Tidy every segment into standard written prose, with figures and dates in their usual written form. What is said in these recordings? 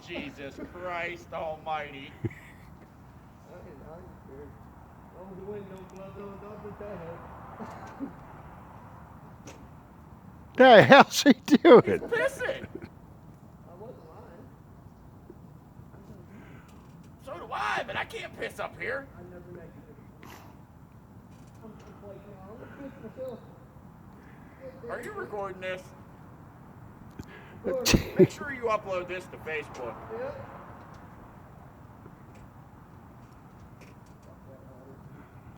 Jesus Christ almighty. I'm scared. Oh, the wind don't blow those off the tail. The hell's he He's doing? pissing. I wasn't lying. So do I, but I can't piss up here. I never make it. I'm just like, I'm gonna piss myself. Are you recording this? Recording. Make sure you upload this to Facebook. Yep.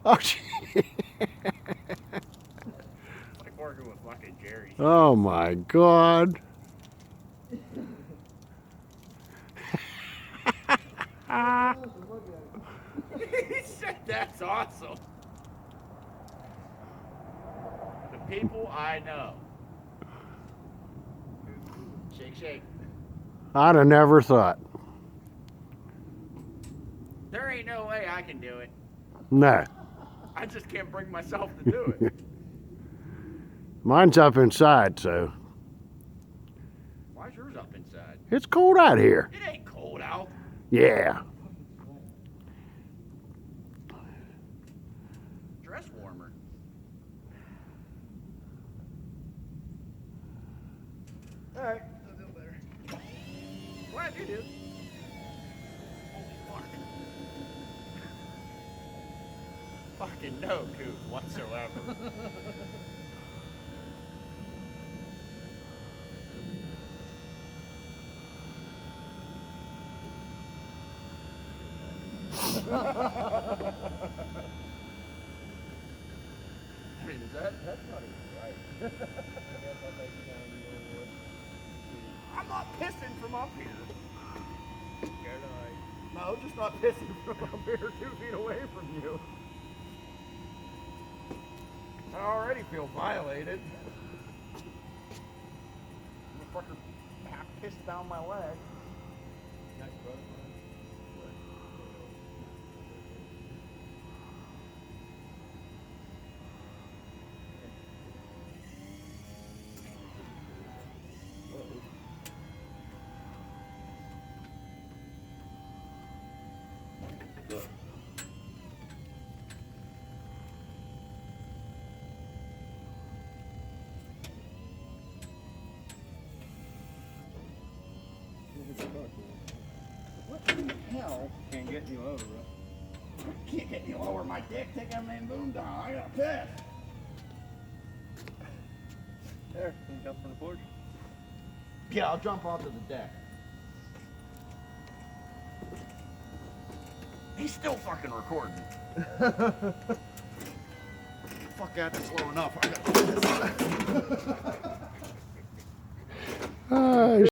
Oh, gee. It's like working with fucking Jerry. Oh my God. He said that's awesome. The people I know. Shake, shake. I'd have never thought. There ain't no way I can do it. No. I just can't bring myself to do it. Mine's up inside, so Why's yours up inside? it's cold out here. It ain't cold out. Yeah. Dress warmer. Alright, I feel better. Glad you do. Holy fuck. Fucking no goof whatsoever. I mean, that's not even right. I'm not pissing from up here. No, just not pissing from up here 2 feet away from you. I already feel violated. Motherfucker half pissed down my leg. What the hell? Can't get you over, bro. Can't get any lower. My dick take that man boom down. I got pissed. There, can you jump from the porch? Yeah, I'll jump onto the deck. He's still fucking recording. Fuck that, that's slow enough. I gotta do this. Oh,